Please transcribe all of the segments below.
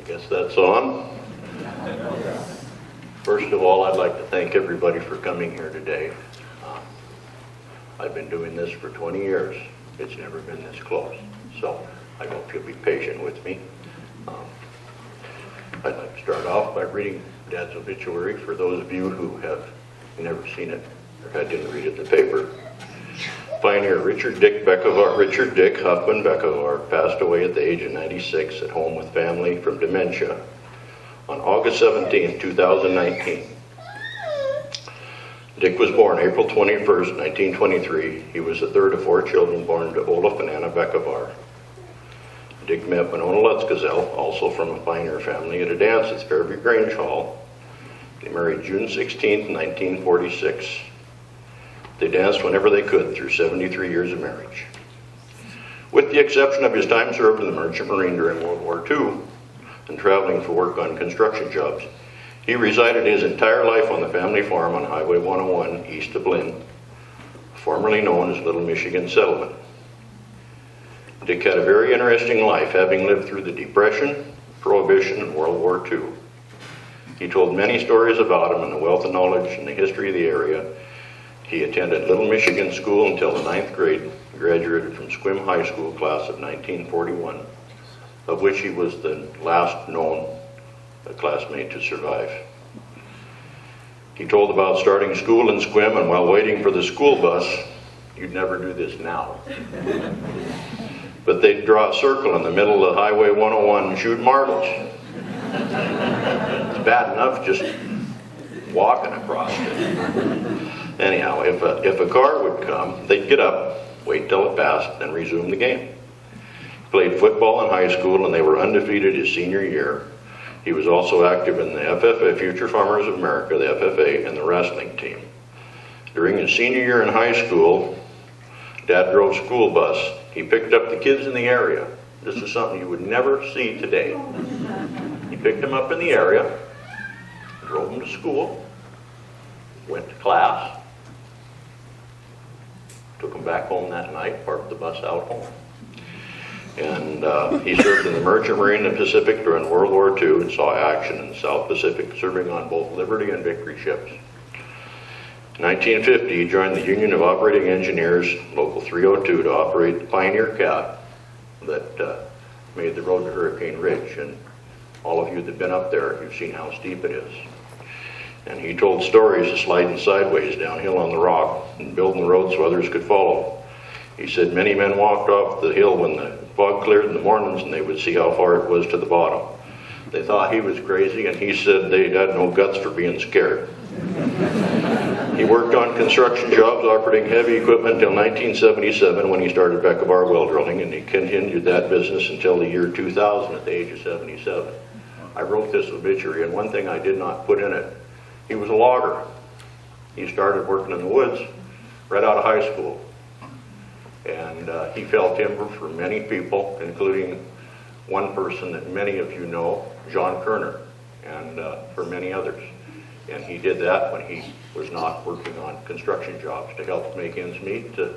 I guess that's on. First of all, I'd like to thank everybody for coming here today. I've been doing this for 20 years. It's never been this close. So I hope you'll be patient with me. I'd like to start off by reading Dad's obituary for those of you who have never seen it or didn't read it in the paper. Pioneer Richard Dick Huffman Bekkevar passed away at the age of 96 at home with family from dementia on August 17, 2019. Dick was born April 21st, 1923. He was the third of 4 children born to Olaf and Anna Bekkevar. Dick met Winona Lutz, also from a pioneer family, at a dance at Fairview Grange Hall. They married June 16, 1946. They danced whenever they could through 73 years of marriage. With the exception of his time served in the Merchant Marine during World War II and traveling for work on construction jobs, he resided his entire life on the family farm on Highway 101 east of Lynn, formerly known as Little Michigan Settlement. Dick had a very interesting life, having lived through the Depression, Prohibition, and World War II. He told many stories about him and the wealth of knowledge and the history of the area. He attended Little Michigan School until the 9th grade, graduated from Sequim High School class of 1941, of which he was the last known classmate to survive. He told about starting school in Sequim, and while waiting for the school bus, you'd never do this now, but they'd draw a circle in the middle of Highway 101 and shoot marbles. It's bad enough just walking across it. Anyhow, if a car would come, they'd get up, wait till it passed, then resume the game. He played football in high school, and they were undefeated his senior year. He was also active in the FFA, Future Farmers of America, the FFA, and the wrestling team. During his senior year in high school, Dad drove school bus. He picked up the kids in the area. This is something you would never see today. He picked them up in the area, drove them to school, went to class, took him back home that night, parked the bus out home. And he served in the Merchant Marine and Pacific during World War II and saw action in the South Pacific, serving on both Liberty and Victory ships. In 1950, he joined the Union of Operating Engineers, Local 302, to operate the Pioneer Cat that made the road to Hurricane Ridge. And all of you that have been up there, you've seen how steep it is. And he told stories of sliding sideways downhill on the rock and building the road so others could follow. He said many men walked off the hill when the fog cleared in the mornings and they would see how far it was to the bottom. They thought he was crazy, and he said they had no guts for being scared. He worked on construction jobs operating heavy equipment until 1977 when he started Bekkevar Well Drilling, and he continued that business until the year 2000 at the age of 77. I wrote this obituary, and one thing I did not put in it, he was a logger. He started working in the woods right out of high school. And he felled timber for many people, including one person that many of you know, John Kerner, and for many others. And he did that when he was not working on construction jobs to help make ends meet, to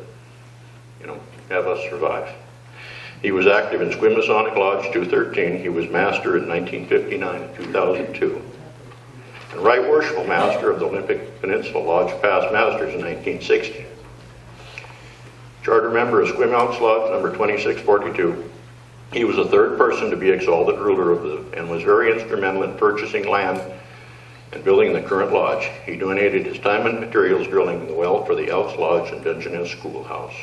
have us survive. He was active in Sequim Masonic Lodge 213. He was master in 1959 and 2002. And Right Worshipful Master of the Olympic Peninsula Lodge Past Masters in 1960. Charter member of Sequim Elks Lodge number 2642. He was the third person to be exalted ruler and was very instrumental in purchasing land and building the current lodge. He donated his time and materials drilling the well for the Elks Lodge and Dungeness Schoolhouse.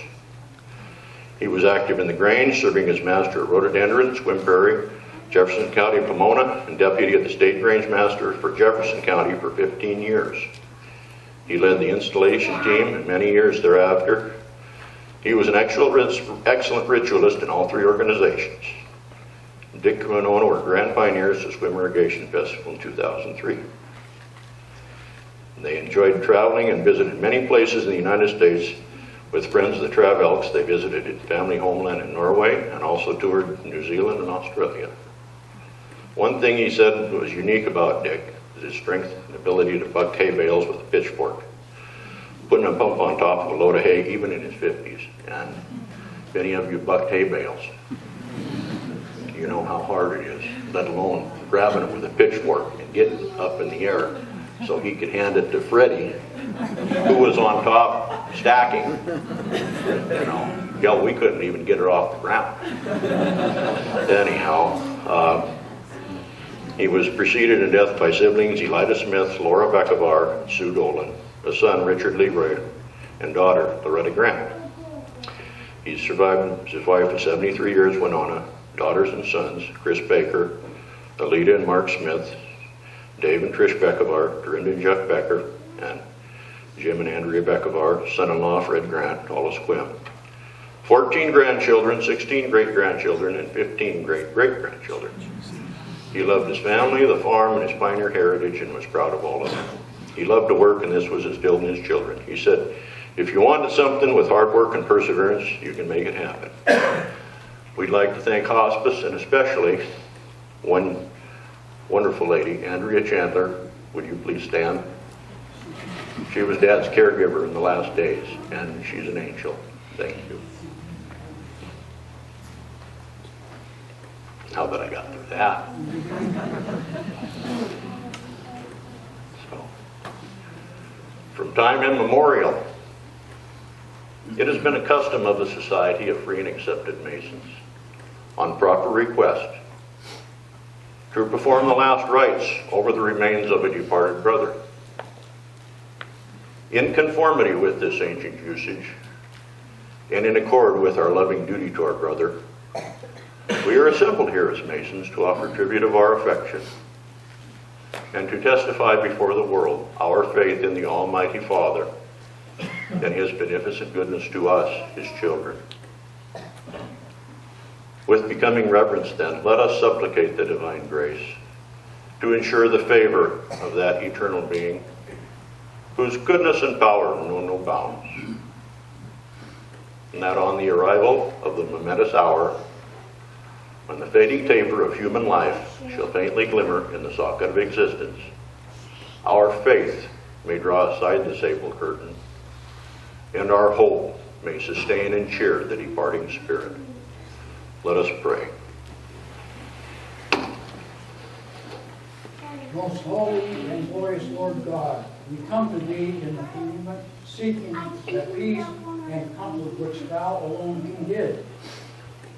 He was active in the Grange, serving as master of rhododendron, Swim Prairie, Jefferson County, Pomona, and deputy of the state range master for Jefferson County for 15 years. He led the installation team and many years thereafter. He was an excellent ritualist in all three organizations. Dick and Winona were grand pioneers of Swim Irrigation Festival in 2003. They enjoyed traveling and visited many places in the United States. With friends of the Trav Elks, they visited his family homeland in Norway and also toured New Zealand and Australia. One thing he said was unique about Dick is his strength and ability to buck hay bales with a pitchfork, putting a pump on top of a load of hay even in his 50s. And if any of you bucked hay bales, you know how hard it is, let alone grabbing it with a pitchfork and getting it up in the air so he could hand it to Freddie, who was on top stacking. You know, hell, we couldn't even get her off the ground. Anyhow, he was preceded in death by siblings Elida Smith, Laura Bekkevar, and Sue Dolan, a son, Richard Leroy, and daughter, Loretta Grant. He's survived his wife of 73 years, Winona, daughters and sons, Chris Baker, Alita and Mark Smith, Dave and Trish Bekkevar, Dorinda and Jeff Becker, and Jim and Andrea Bekkevar, son-in-law Fred Grant, Wallace Quim. 14 grandchildren, 16 great-grandchildren, and 15 great-great-grandchildren. He loved his family, the farm, and his pioneer heritage, and was proud of all of them. He loved to work, and this was instilled in his children. He said, if you wanted something with hard work and perseverance, you can make it happen. We'd like to thank hospice, and especially one wonderful lady, Andrea Chandler. Would you please stand? She was Dad's caregiver in the last days, and she's an angel. Thank you. Now that I got through that. So, from time immemorial, it has been a custom of the Society of Free and Accepted Masons, on proper request, to perform the last rites over the remains of a departed brother. In conformity with this ancient usage, and in accord with our loving duty to our brother, we are assembled here as Masons to offer tribute of our affection and to testify before the world our faith in the Almighty Father and His beneficent goodness to us, His children. With becoming reverence, then, let us supplicate the divine grace to ensure the favor of that eternal being whose goodness and power know no bounds, and that on the arrival of the momentous hour, when the fading taper of human life shall faintly glimmer in the socket of existence, our faith may draw aside the sable curtain, and our hope may sustain and cheer the departing spirit. Let us pray. Most holy and glorious Lord God, we come to Thee in the agreement, seeking that peace and comfort which Thou alone can give.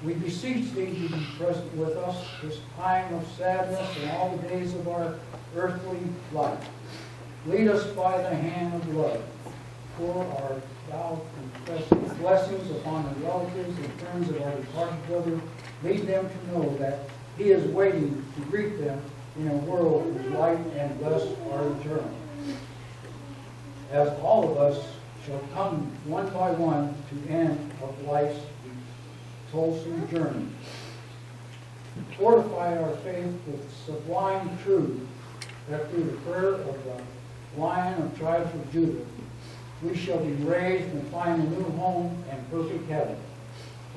We beseech Thee to be present with us this time of sadness and all the days of our earthly life. Lead us by the hand of love. Pour our Thou confessed blessings upon the relatives and friends of our departed brother. Lead them to know that He is waiting to greet them in a world whose light and bless are eternal. As all of us shall come one by one to end of life's toilsome journey. Fortify our faith with sublime truth that through the prayer of the Lion of tribes of Judah, we shall be raised and find a new home and perfect heaven.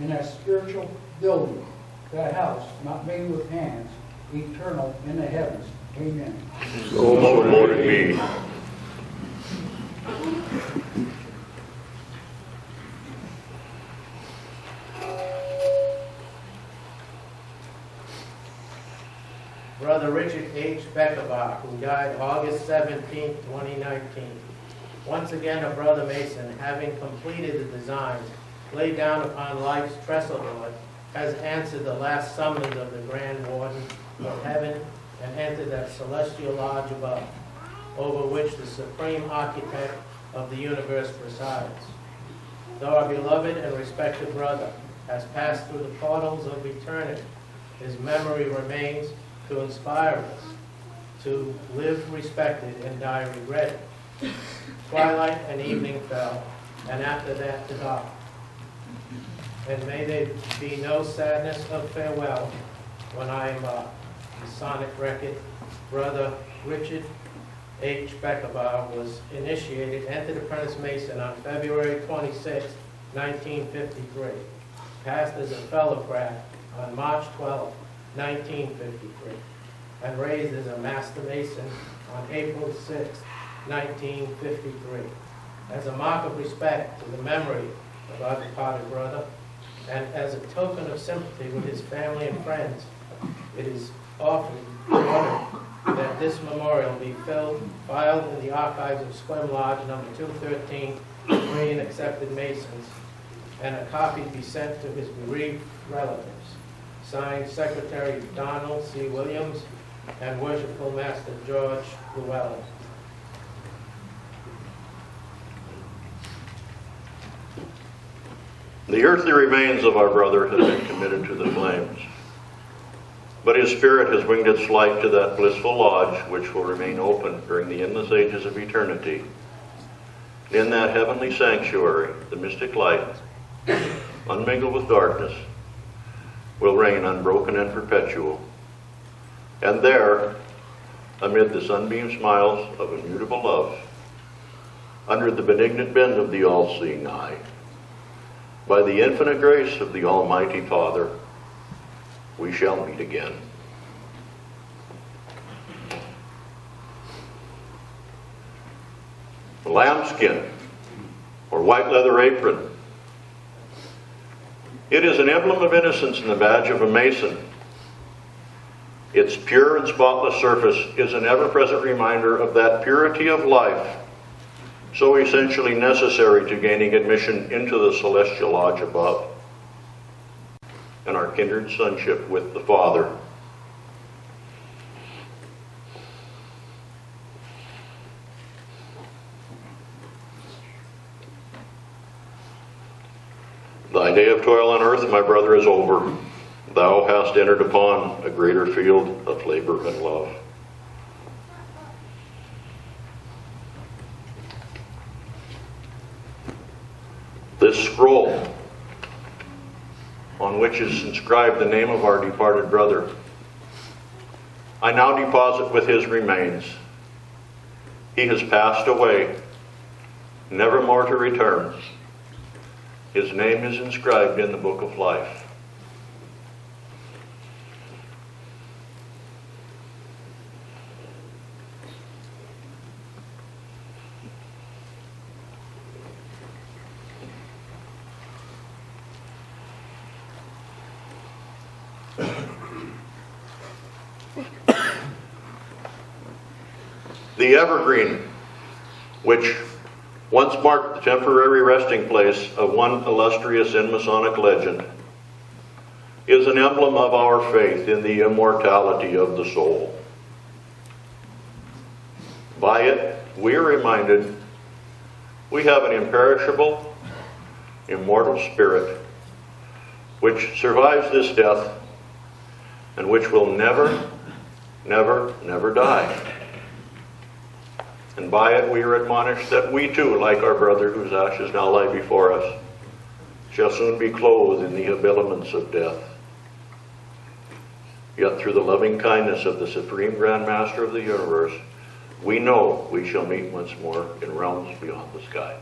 In that spiritual building, that house not made with hands, eternal in the heavens. Amen. So Lord it be. Brother Richard H. Bekkevar, who died August 17, 2019. Once again a brother Mason, having completed the designs laid down upon life's trestle board, has answered the last summons of the Grand Warden of Heaven and entered that celestial lodge above, over which the supreme architect of the universe presides. Though our beloved and respected brother has passed through the portals of eternity, his memory remains to inspire us to live respected and die regretted. Twilight and evening fell, and after that the dark. And may there be no sadness of farewell when I am Masonic record brother Richard H. Bekkevar was initiated, entered apprentice Mason on February 26, 1953. Passed as a fellow craft on March 12, 1953. And raised as a Master Mason on April 6, 1953. As a mark of respect to the memory of our departed brother, and as a token of sympathy with his family and friends, it is often ordered that this memorial be filed in the archives of Squim Lodge number 213, free and accepted Masons, and a copy be sent to his bereaved relatives. Signed, Secretary Donald C. Williams and Worshipful Master George Llewellyn. The earthly remains of our brother have been committed to the flames, but his spirit has winged its flight to that blissful lodge which will remain open during the endless ages of eternity. In that heavenly sanctuary, the mystic light, unmingled with darkness, will reign unbroken and perpetual. And there, amid the sunbeam smiles of immutable love, under the benignant bend of the all-seeing eye, by the infinite grace of the Almighty Father, we shall meet again. The lambskin, or white leather apron. It is an emblem of innocence and the badge of a Mason. Its pure and spotless surface is an ever-present reminder of that purity of life so essentially necessary to gaining admission into the celestial lodge above, and our kindred sonship with the Father. Thy day of toil on earth, my brother, is over. Thou hast entered upon a greater field of labor and love. This scroll, on which is inscribed the name of our departed brother, I now deposit with his remains. He has passed away, never more to return. His name is inscribed in the book of life. The evergreen, which once marked the temporary resting place of one illustrious in Masonic legend, is an emblem of our faith in the immortality of the soul. By it, we are reminded we have an imperishable, immortal spirit which survives this death and which will never, never, never die. And by it we are admonished that we too, like our brother whose ashes now lie before us, shall soon be clothed in the habiliments of death. Yet through the loving kindness of the Supreme Grand Master of the universe, we know we shall meet once more in realms beyond the skies.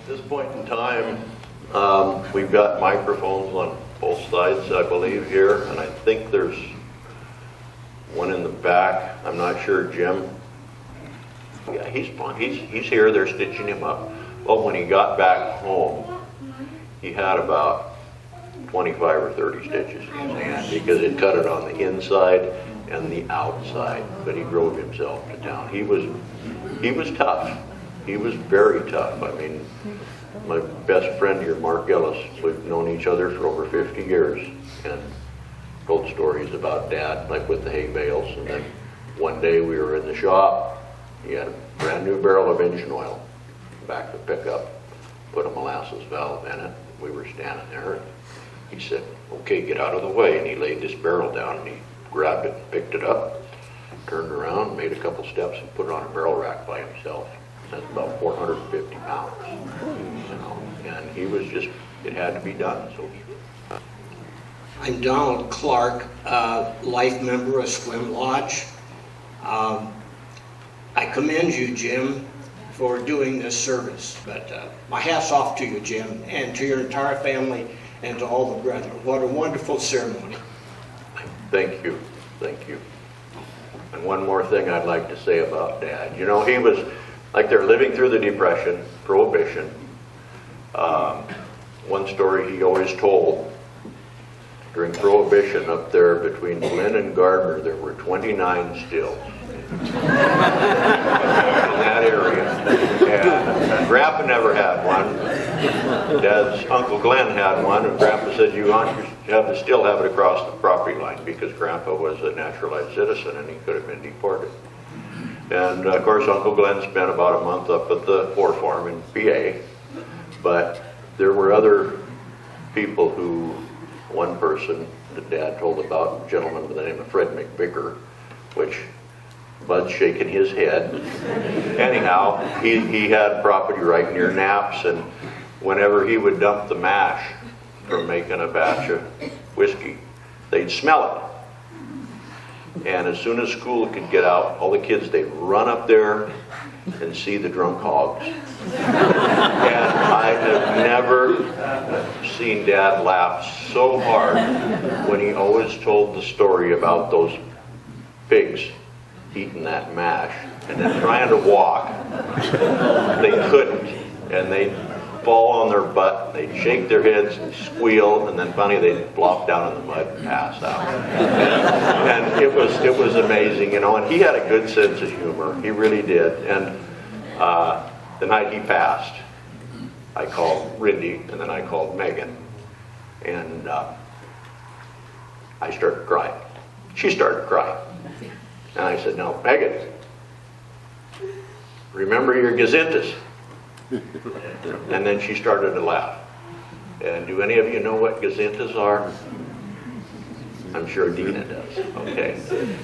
At this point in time, we've got microphones on both sides, I believe, here, and I think there's one in the back. I'm not sure, Jim. Yeah, he's here. They're stitching him up. Well, when he got back home, he had about 25 or 30 stitches in his hand because it cut it on the inside and the outside. But he drove himself to town. He was tough. He was very tough. I mean, my best friend here, Mark Ellis, we've known each other for over 50 years and told stories about Dad, like with the hay bales. And then one day we were in the shop. He had a brand new barrel of engine oil back to pick up, put a molasses valve in it. We were standing there. And he said, "Okay, get out of the way." And he laid this barrel down and he grabbed it and picked it up, turned around, made a couple steps and put it on a barrel rack by himself. That's about 450 pounds, you know, and he was just, it had to be done. So I'm Donald Clark, life member of Swim Lodge. I commend you, Jim, for doing this service, but my hat's off to you, Jim, and to your entire family and to all the brethren. What a wonderful ceremony. thank you, thank you. And one more thing I'd like to say about Dad. You know, he was, like they're living through the Depression, Prohibition. One story he always told, during Prohibition up there between Lynn and Gardner, there were 29 stills in that area. And Grandpa never had one. Dad's Uncle Glenn had one, and Grandpa said, "You have to still have it across the property line," because Grandpa was a naturalized citizen and he could have been deported. And of course, Uncle Glenn spent about a month up at the War Farm in PA. But there were other people who, one person that Dad told about, a gentleman by the name of Fred McVicker, which Bud's shaking his head. Anyhow, he had property right near Knapp's, and whenever he would dump the mash from making a batch of whiskey, they'd smell it. And as soon as school could get out, all the kids, they'd run up there and see the drunk hogs. And I have never seen Dad laugh so hard when he always told the story about those pigs eating that mash and then trying to walk. They couldn't, and they'd fall on their butt, they'd shake their heads and squeal, and then finally they'd flop down in the mud and pass out. And it was amazing, you know, and he had a good sense of humor. He really did. And the night he passed, I called Rindy, and then I called Megan, and I started crying. She started crying. And I said, "No, Megan, remember your gazintas." And then she started to laugh. And do any of you know what gazintas are? I'm sure Dina does. Okay.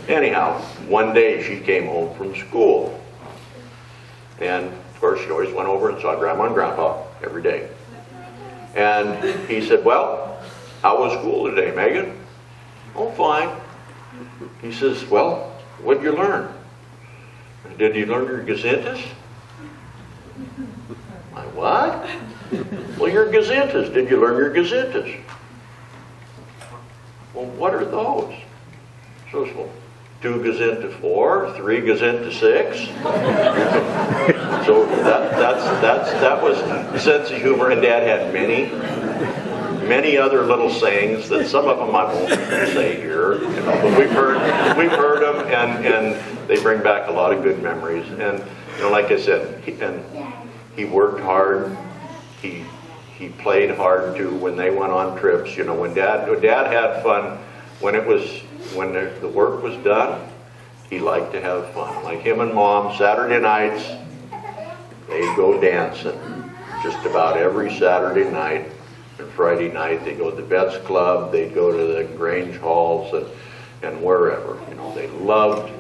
Anyhow, one day she came home from school. And of course she always went over and saw Grandma and Grandpa every day. And he said, "Well, how was school today, Megan?" "Oh, fine." He says, "Well, what'd you learn?" "Did you learn your gazintas?" "My what?" "Well, your gazintas. Did you learn your gazintas?" "Well, what are those?" So, well, 2 gazinta 4, 3 gazinta 6. So that was the sense of humor, and Dad had many other little sayings that some of them I won't say here, you know, but we've heard them, and they bring back a lot of good memories. And you know, like I said, he worked hard. He played hard too. When they went on trips, you know, when Dad had fun. When the work was done, he liked to have fun. Like him and Mom, Saturday nights, they'd go dancing just about every Saturday night. And Friday night, they'd go to the Vets Club, they'd go to the Grange Halls and wherever. You know, they loved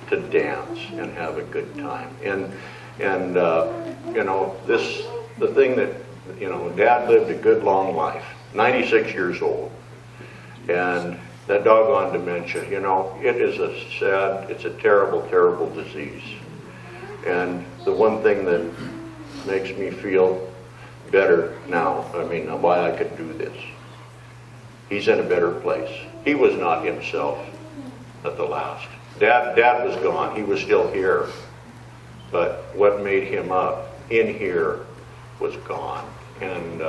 to dance and have a good time. And you know, the thing that, you know, Dad lived a good long life, 96 years old. And that doggone dementia, you know, it's a terrible, terrible disease. And the one thing that makes me feel better now, I mean, why I could do this, he's in a better place. He was not himself at the last. Dad was gone. He was still here. But what made him up in here was gone. And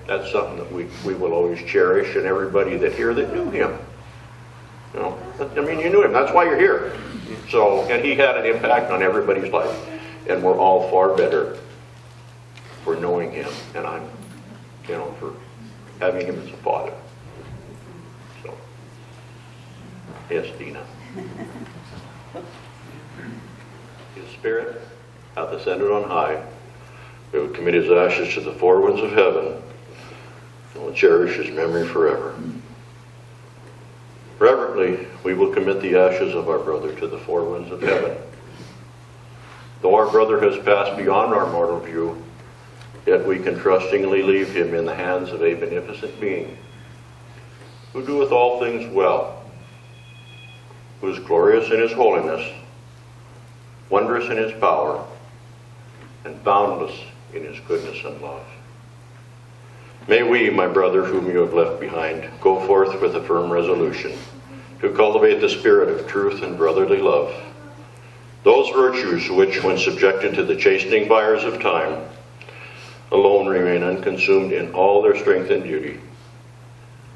that's something that we will always cherish, and everybody that here that knew him. You know, I mean, you knew him. That's why you're here. So, and he had an impact on everybody's life. And we're all far better for knowing him, and I'm, you know, for having him as a father. So, yes, Dina. His spirit hath ascended on high. We will commit his ashes to the four winds of heaven, and will cherish his memory forever. Reverently, we will commit the ashes of our brother to the four winds of heaven. Though our brother has passed beyond our mortal view, yet we can trustingly leave him in the hands of a beneficent being, who doeth all things well, who is glorious in his holiness, wondrous in his power, and boundless in his goodness and love. May we, my brother, whom you have left behind, go forth with a firm resolution to cultivate the spirit of truth and brotherly love, those virtues which, when subjected to the chastening fires of time, alone remain unconsumed in all their strength and beauty.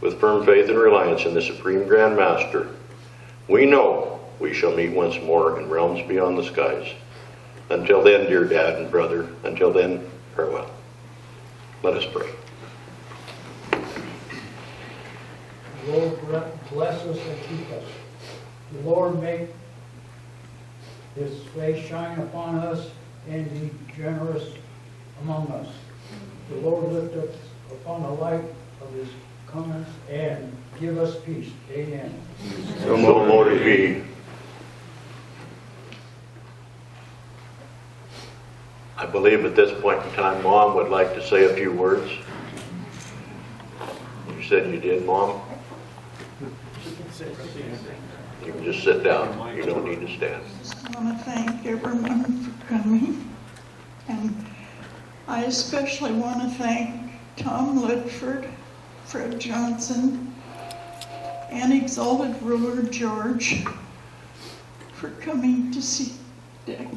With firm faith and reliance in the Supreme Grand Master, we know we shall meet once more in realms beyond the skies. Until then, dear Dad and brother, until then, farewell. Let us pray. The Lord bless us and keep us. The Lord make his face shine upon us, and be generous among us. The Lord lift us upon the light of his countenance and give us peace. Amen. So voted be. I believe at this point in time, Mom would like to say a few words. You said you did, Mom? You can just sit down. You don't need to stand. I want to thank everyone for coming, and I especially want to thank Tom Litford, Fred Johnson, and Exalted Ruler George for coming to see Dick.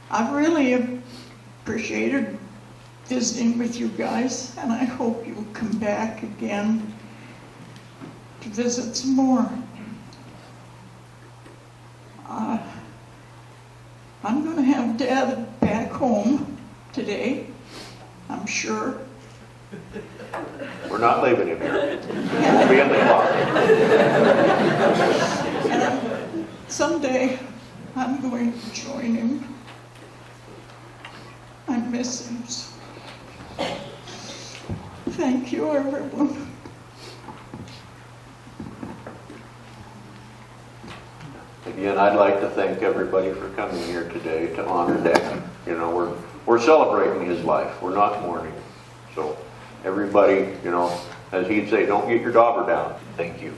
I've really appreciated visiting with you guys, and I hope you'll come back again to visit some more. I'm going to have Dad back home today, I'm sure. We're not leaving him here. We'll be in the car. And someday I'm going to join him. I miss him. Thank you, everyone. Again, I'd like to thank everybody for coming here today to honor Dick. You know, we're celebrating his life. We're not mourning. So everybody, you know, as he'd say, don't get your dauber down. Thank you.